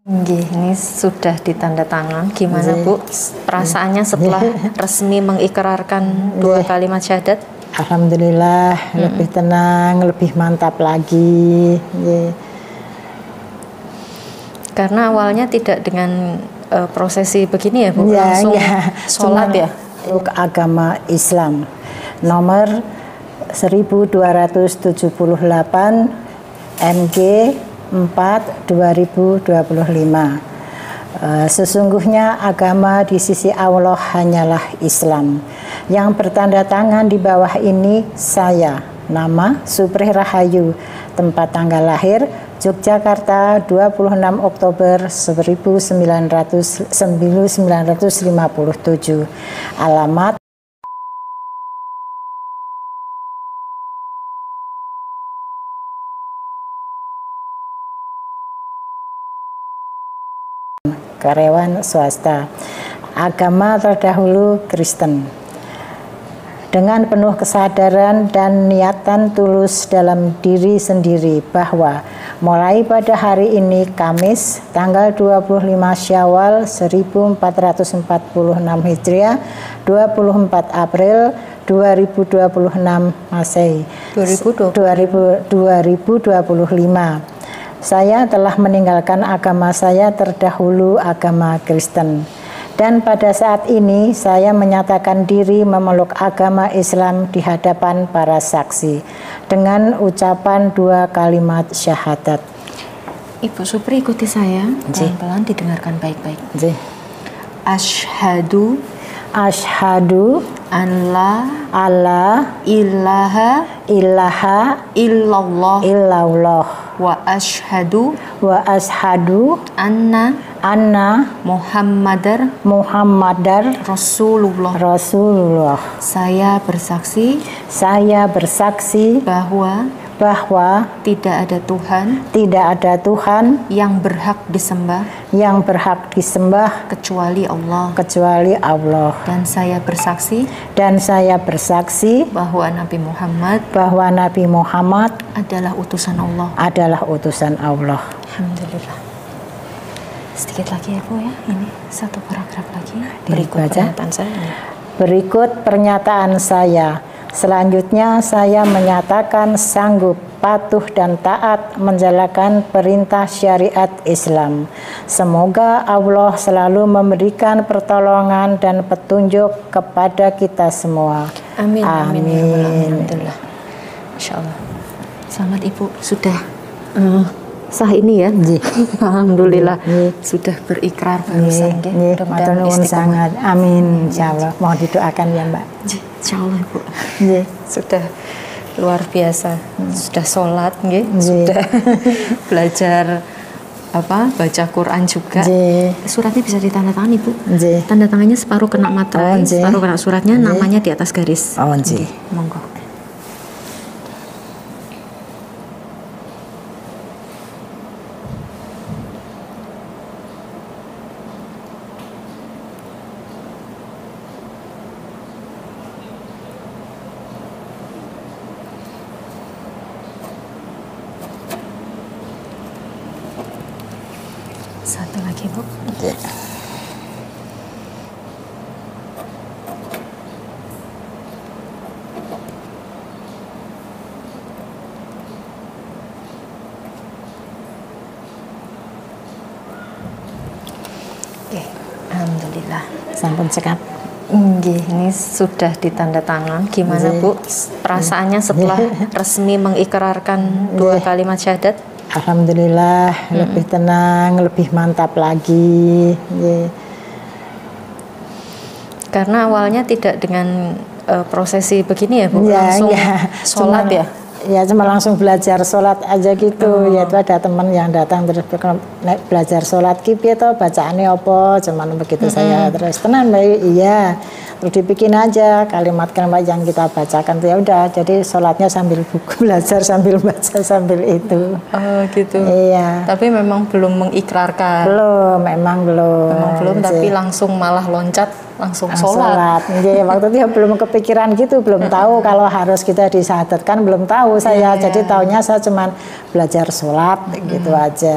Nggih, ini sudah ditanda tangan. Gimana Bu perasaannya setelah resmi mengikrarkan dua kalimat syahadat? Alhamdulillah, lebih tenang, lebih mantap lagi. Karena awalnya tidak dengan prosesi begini ya Bu, langsung sholat ya? Agama Islam nomor 1278 MG 4 2025. Sesungguhnya agama di sisi Allah hanyalah Islam. Yang bertanda tangan di bawah ini saya, nama Supri Rahayu, tempat tanggal lahir Yogyakarta 26 Oktober 1957, alamat karyawan swasta, agama terdahulu Kristen. Dengan penuh kesadaran dan niatan tulus dalam diri sendiri bahwa mulai pada hari ini Kamis tanggal 25 Syawal 1446 Hijriah 24 April 2026 Masehi 2025, saya telah meninggalkan agama saya terdahulu, agama Kristen. Dan pada saat ini saya menyatakan diri memeluk agama Islam di hadapan para saksi dengan ucapan dua kalimat syahadat. Ibu Supri ikuti saya, pelan-pelan didengarkan baik-baik. Asyhadu an la ilaha illallah wa asyhadu anna Muhammadar Rasulullah. Saya bersaksi bahwa tidak ada Tuhan yang berhak disembah kecuali Allah. Dan saya bersaksi bahwa Nabi Muhammad adalah utusan Allah. Alhamdulillah. Sedikit lagi ya Bu ya, ini satu paragraf lagi. Berikut pernyataan saya. Selanjutnya saya menyatakan sanggup, patuh dan taat menjalankan perintah syariat Islam. Semoga Allah selalu memberikan pertolongan dan petunjuk kepada kita semua. Amin. Alhamdulillah. Masya Allah. Selamat Ibu, sudah sah ini ya. Alhamdulillah sudah berikrar barusan. Mudah-mudahan sangat. Amin. Insyaallah. Mohon didoakan ya Mbak. Insyaallah Ibu. Sudah luar biasa. Sudah sholat, sudah belajar baca Quran juga. Suratnya bisa ditandatangani Bu. Tanda tangannya separuh kena materai, separuh kena suratnya, namanya di atas garis. Monggo. Satu lagi Bu. Alhamdulillah. Sampun cekap. Ini sudah ditanda tangan. Gimana Bu perasaannya setelah resmi mengikrarkan dua kalimat syahadat? Alhamdulillah, lebih tenang, lebih mantap lagi. Karena awalnya tidak dengan prosesi begini ya Bu, langsung sholat ya? Ya cuma langsung belajar sholat aja gitu. Yaitu ada teman yang datang terus belajar sholat kipi atau bacaannya apa, cuman begitu saya terus tenang baik, iya. Terus dibikin aja kalimat-kalimat yang kita bacakan, ya udah. Jadi sholatnya sambil buku, belajar sambil baca sambil itu. Gitu. Iya. Tapi memang belum mengikrarkan. Memang belum. Tapi langsung malah loncat langsung sholat. Waktu itu ya belum kepikiran gitu, belum tahu kalau harus kita disyahadatkan, belum tahu saya. Jadi taunya saya cuman belajar sholat gitu aja.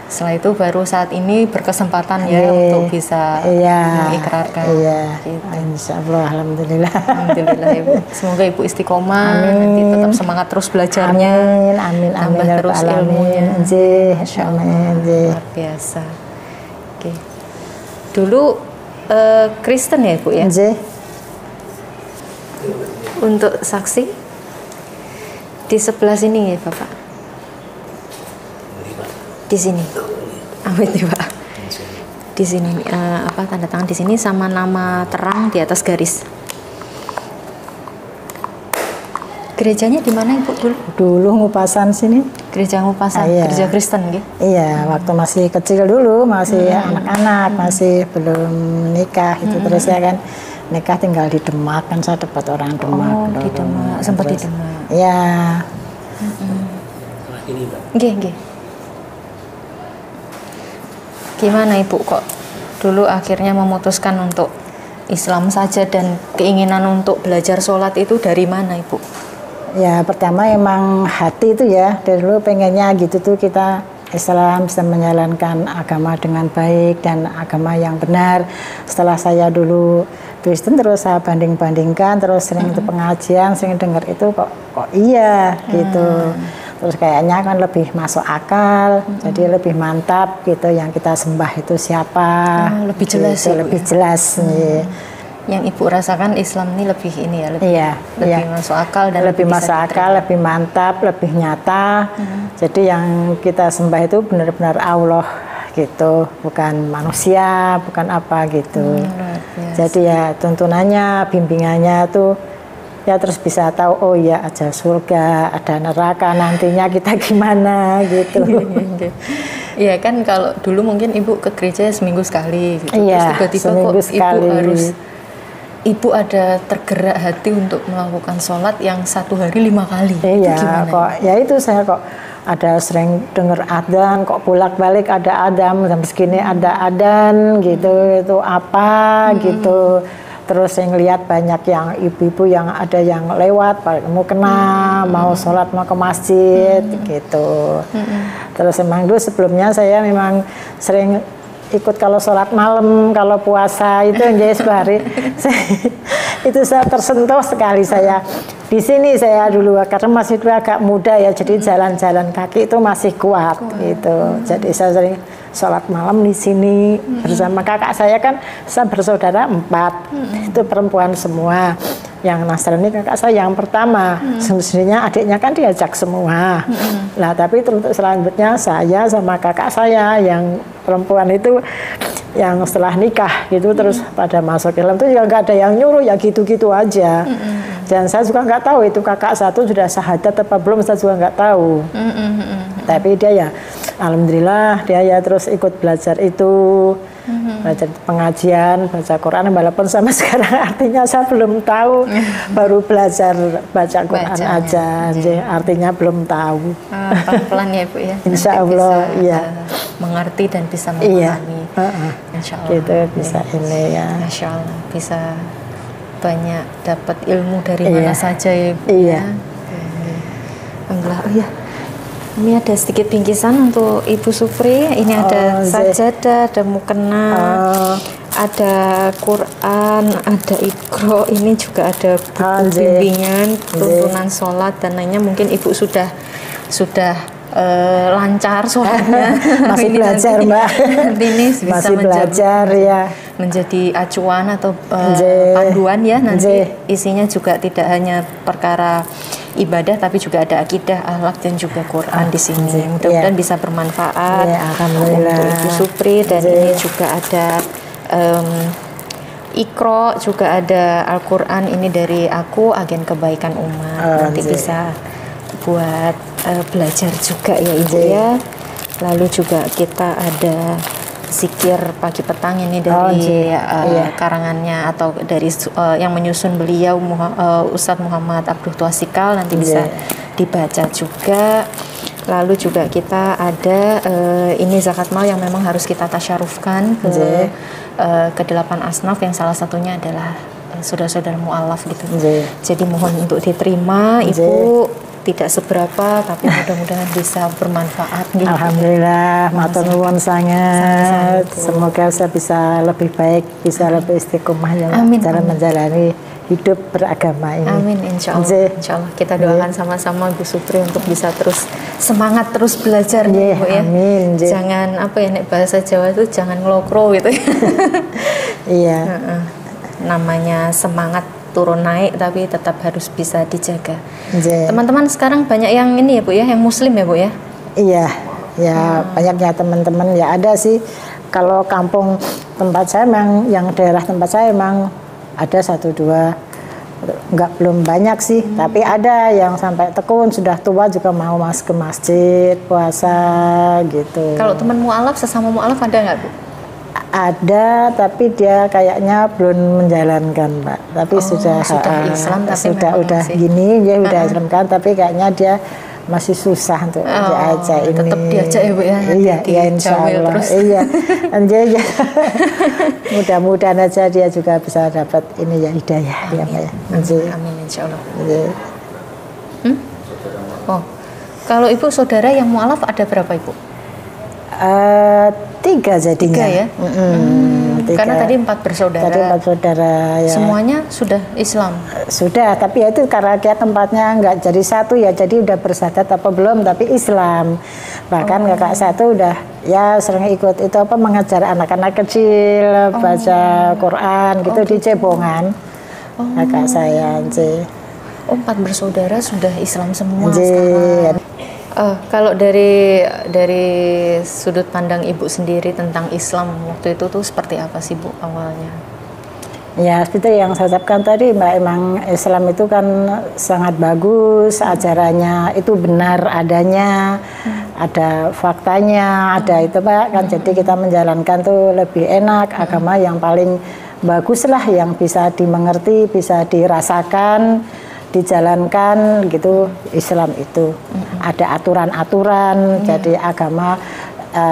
Setelah itu baru saat ini berkesempatan ya untuk bisa mengikrarkan. Gitu. Insya Allah, alhamdulillah. Alhamdulillah Ibu. Semoga Ibu istiqomah, nanti tetap semangat terus belajarnya. Amin. Tambah terus ilmunya. Luar biasa. Oke. Dulu Kristen ya Ibu ya? Untuk saksi di sebelah sini ya Bapak. Di sini. Amin ya Pak. Di sini tanda tangan di sini sama nama terang di atas garis. Gerejanya di mana Ibu dulu? Dulu Ngupasan sini. Gereja Ngupasan, gereja Kristen gitu. Iya, waktu masih kecil dulu, masih anak-anak, masih belum nikah itu terus ya kan nikah tinggal di Demak kan, saya dapat orang Demak. Oh, di Demak, sempat di Demak. Iya. Nggih. Gimana Ibu kok dulu akhirnya memutuskan untuk Islam saja dan keinginan untuk belajar sholat itu dari mana Ibu? Ya pertama emang hati itu ya, dari dulu pengennya gitu tuh kita Islam bisa menjalankan agama dengan baik dan agama yang benar. Setelah saya dulu Kristen terus saya banding-bandingkan, terus sering itu pengajian, sering dengar itu kok iya gitu. Terus kayaknya kan lebih masuk akal, jadi lebih mantap gitu yang kita sembah itu siapa. Lebih jelas gitu, ya, lebih jelas nih. Yang Ibu rasakan Islam ini lebih ini ya, lebih masuk akal dan lebih masuk akal, lebih mantap, lebih nyata. Jadi yang kita sembah itu benar-benar Allah gitu, bukan manusia, bukan apa gitu. Jadi ya tuntunannya, bimbingannya tuh ya terus bisa tahu oh ya ada surga, ada neraka, nantinya kita gimana gitu. Iya kan kalau dulu mungkin Ibu ke gereja seminggu sekali gitu. Iya, Terus tiba-tiba kok Ibu ada tergerak hati untuk melakukan sholat yang 1 hari 5 kali. Iya, kok ya itu saya kok ada sering dengar adzan, kok bolak-balik ada adzan, jam segini ada adzan gitu, itu apa gitu. Terus saya ngelihat banyak yang ibu-ibu yang ada yang lewat, mau kena, mau sholat, mau ke masjid gitu. Terus emang dulu sebelumnya saya memang sering ikut kalau sholat malam, kalau puasa itu jadi sehari. Itu saya tersentuh sekali saya. Di sini saya dulu karena masih dulu agak muda ya, jadi jalan-jalan kaki itu masih kuat gitu. Jadi saya sering sholat malam di sini bersama kakak saya kan, saya bersaudara 4, itu perempuan semua. Yang Nasrani kakak saya yang pertama, sebenarnya adiknya kan diajak semua. Nah tapi untuk selanjutnya saya sama kakak saya yang perempuan itu yang setelah nikah gitu terus pada masuk Islam itu ya nggak ada yang nyuruh ya gitu-gitu aja. Dan saya juga nggak tahu itu kakak satu sudah syahadat apa belum, saya juga nggak tahu. Tapi dia ya alhamdulillah dia ya terus ikut belajar itu. Belajar pengajian, baca Quran, walaupun sama sekarang artinya saya belum tahu, baru belajar baca Quran aja, artinya belum tahu. Pelan-pelan ya Bu ya. Insya Allah, iya. Mengerti dan bisa memahami. Insya Allah. Gitu bisa ini ya. Insya Allah bisa banyak dapat ilmu dari mana saja ya Bu. Iya. Alhamdulillah. Oh ya. Ini ada sedikit bingkisan untuk Ibu Supri. Ini ada sajadah, ada mukena, ada Quran, ada Iqra. Ini juga ada buku bimbingan, tuntunan sholat dan lainnya. Mungkin Ibu sudah lancar sholatnya. Masih belajar Mbak. Nanti ini bisa masih belajar ya. Menjadi acuan atau panduan ya. Nanti isinya juga tidak hanya perkara ibadah tapi juga ada akidah, akhlak dan juga Quran di sini. Mudah-mudahan bisa bermanfaat untuk Ibu Supri. Dan ini juga ada Iqra, juga ada Al-Quran. Ini dari aku, agen kebaikan umat. Nanti bisa buat belajar juga ya Ibu ya. Lalu juga kita ada zikir pagi petang ini dari karangannya atau dari yang menyusun beliau Ustadz Muhammad Abduh Twasikal, nanti bisa dibaca juga. Lalu juga kita ada ini zakat mal yang memang harus kita tasyarufkan ke 8 asnaf yang salah satunya adalah saudara-saudara mu'alaf gitu. Jadi mohon untuk diterima Ibu, tidak seberapa, tapi mudah-mudahan bisa bermanfaat. Gitu. Alhamdulillah, matur nuwun sangat. Semoga saya bisa lebih baik, bisa lebih istiqomah ya dalam menjalani hidup beragama ini. Amin, insya Allah. Insya Allah kita doakan sama-sama Bu Supri untuk bisa terus semangat terus belajar, Bu ya. Amin. Jangan apa ya, nek bahasa Jawa itu jangan ngelokro gitu. Iya. Namanya semangat turun naik, tapi tetap harus bisa dijaga. Teman-teman sekarang banyak yang ini ya Bu ya, yang Muslim ya Bu ya. Iya, ya banyaknya teman-teman ya ada sih. Kalau kampung tempat saya memang, yang daerah tempat saya memang ada 1-2, belum banyak sih, tapi ada yang sampai tekun sudah tua juga mau masuk ke masjid puasa gitu. Kalau teman mualaf, sesama mualaf ada nggak Bu? Ada, tapi dia kayaknya belum menjalankan Mbak. Tapi sudah Islam, tapi udah gini ya udah Islamkan, tapi kayaknya dia masih susah untuk diajak ini. Tetap diajak ya Bu ya. Iya, ya insya Allah. Iya. Ya. Mudah-mudahan aja dia juga bisa dapat ini ya hidayah. Amin. Ya, ya. Amin insya Allah. Oh, kalau Ibu saudara yang mualaf ada berapa Ibu? 3 jadinya. 3 ya? 3. Karena tadi 4 bersaudara. Tadi 4 saudara ya. Semuanya sudah Islam? Sudah, tapi ya itu karena dia tempatnya nggak jadi satu ya, jadi udah bersyahadat apa belum, tapi Islam. Bahkan kakak satu udah ya sering ikut itu apa, mengajar anak-anak kecil baca Quran gitu di Cebongan. Kakak saya. 4 bersaudara sudah Islam semua sekarang. Kalau dari sudut pandang Ibu sendiri tentang Islam waktu itu tuh seperti apa sih Bu awalnya? Ya seperti yang saya ucapkan tadi Mbak, emang Islam itu kan sangat bagus, ajarannya itu benar adanya, ada faktanya, ada itu Pak kan, jadi kita menjalankan tuh lebih enak, agama yang paling bagus lah, yang bisa dimengerti, bisa dirasakan, dijalankan gitu. Islam itu ada aturan-aturan, jadi agama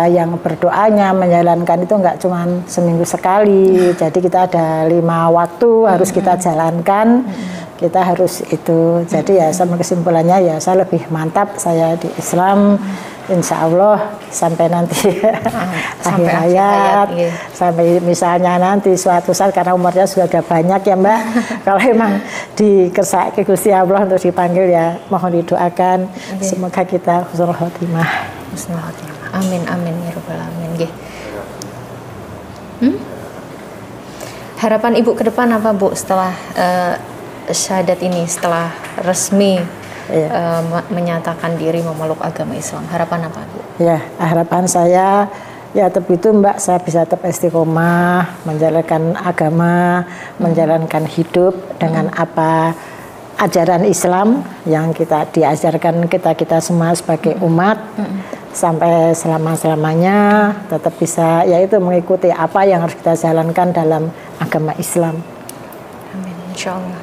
yang berdoanya menjalankan itu enggak cuma seminggu sekali, jadi kita ada 5 waktu harus kita jalankan, kita harus itu. Jadi ya sama kesimpulannya ya saya lebih mantap saya di Islam, insya Allah sampai nanti akhir hayat, sampai misalnya nanti suatu saat karena umurnya sudah banyak ya Mbak, kalau emang dikersaki Gusti Allah untuk dipanggil ya mohon didoakan semoga kita husnul khotimah. Husnul khotimah. Amin amin ya rabbal alamin. Harapan Ibu ke depan apa Bu setelah syahadat ini, setelah resmi menyatakan diri memeluk agama Islam? Harapan apa Bu? Ya, harapan saya ya tetap itu Mbak, saya bisa tetap istiqomah menjalankan agama, menjalankan hidup dengan apa ajaran Islam yang kita diajarkan kita semua sebagai umat, sampai selama-selamanya tetap bisa yaitu mengikuti apa yang harus kita jalankan dalam agama Islam. Amin, insya Allah.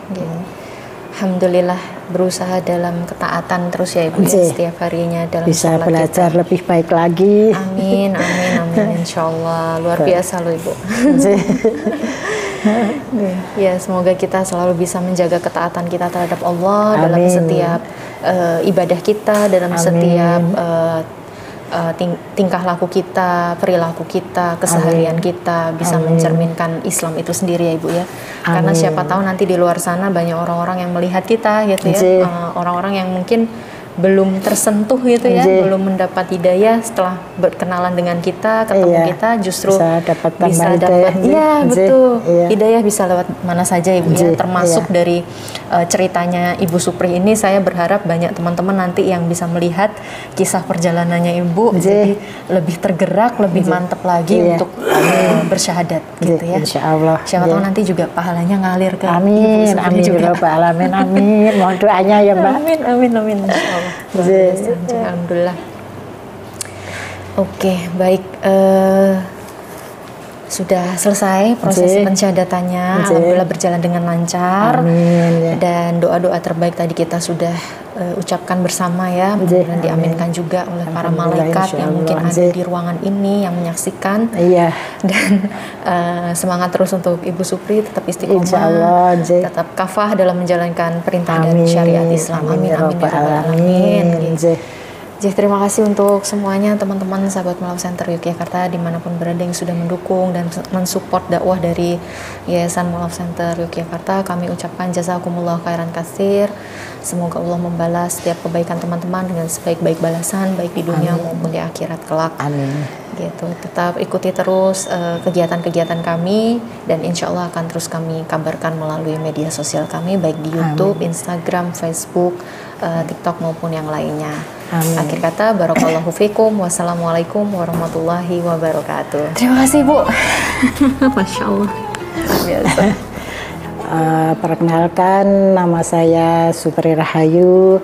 Alhamdulillah berusaha dalam ketaatan terus ya Ibu ya, setiap harinya dalam bisa belajar kita lebih baik lagi. Amin, amin, amin, insya Allah. Luar biasa loh Ibu. Ya, semoga kita selalu bisa menjaga ketaatan kita terhadap Allah. Amin. Dalam setiap ibadah kita, dalam setiap tingkah laku kita, perilaku kita, keseharian kita bisa mencerminkan Islam itu sendiri ya Ibu ya. Karena siapa tahu nanti di luar sana banyak orang-orang yang melihat kita gitu ya, orang-orang yang mungkin belum tersentuh gitu ya, belum mendapat hidayah setelah berkenalan dengan kita, ketemu kita, justru bisa dapat betul, hidayah bisa lewat mana saja Ibu ya, termasuk dari ceritanya Ibu Supri ini. Saya berharap banyak teman-teman nanti yang bisa melihat kisah perjalanannya Ibu, jadi lebih tergerak, lebih mantap lagi untuk bersyahadat gitu ya. Insya Allah. Siapa tahu nanti juga pahalanya ngalir ke Ibu Supri juga. Amin, amin. Mohon doanya ya Mbak. Amin, amin, amin. Insya Allah. Alhamdulillah. Oke, baik. sudah selesai proses pensyahadatannya. Alhamdulillah berjalan dengan lancar. Amin, ya. Dan doa-doa terbaik tadi kita sudah ucapkan bersama ya, mudah-mudahan diaminkan juga oleh para malaikat yang mungkin ada di ruangan ini yang menyaksikan. Iya. Dan semangat terus untuk Ibu Supri, tetap istiqomah, Insyaallah, tetap kafah dalam menjalankan perintah dan syariat Islam. Amin amin ya rabbal alamin. Terima kasih untuk semuanya teman-teman sahabat Love Center Yogyakarta dimanapun berada yang sudah mendukung dan mensupport dakwah dari Yayasan Love Center Yogyakarta. Kami ucapkan jazakumullah khairan katsir. Semoga Allah membalas setiap kebaikan teman-teman dengan sebaik-baik balasan, baik di dunia maupun di akhirat kelak. Amin. Gitu. Tetap ikuti terus kegiatan-kegiatan kami dan insya Allah akan terus kami kabarkan melalui media sosial kami baik di YouTube, Instagram, Facebook, TikTok maupun yang lainnya. Amin. Akhir kata, barakallahu fikum. Wassalamualaikum warahmatullahi wabarakatuh. Terima kasih Bu. Masya Allah. Biasa. Perkenalkan, nama saya Supri Rahayu.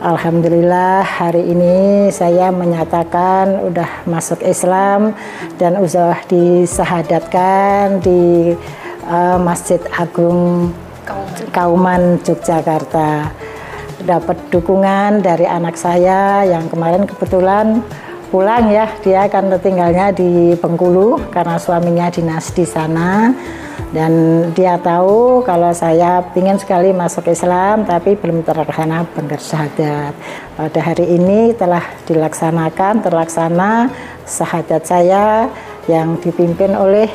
Alhamdulillah hari ini saya menyatakan udah masuk Islam dan udah disahadatkan di Masjid Agung Kauman Yogyakarta. Dapat dukungan dari anak saya yang kemarin kebetulan pulang ya, dia kan tinggalnya di Bengkulu karena suaminya dinas di sana. Dan dia tahu kalau saya ingin sekali masuk Islam tapi belum terlaksana bersyahadat. Pada hari ini telah terlaksana syahadat saya yang dipimpin oleh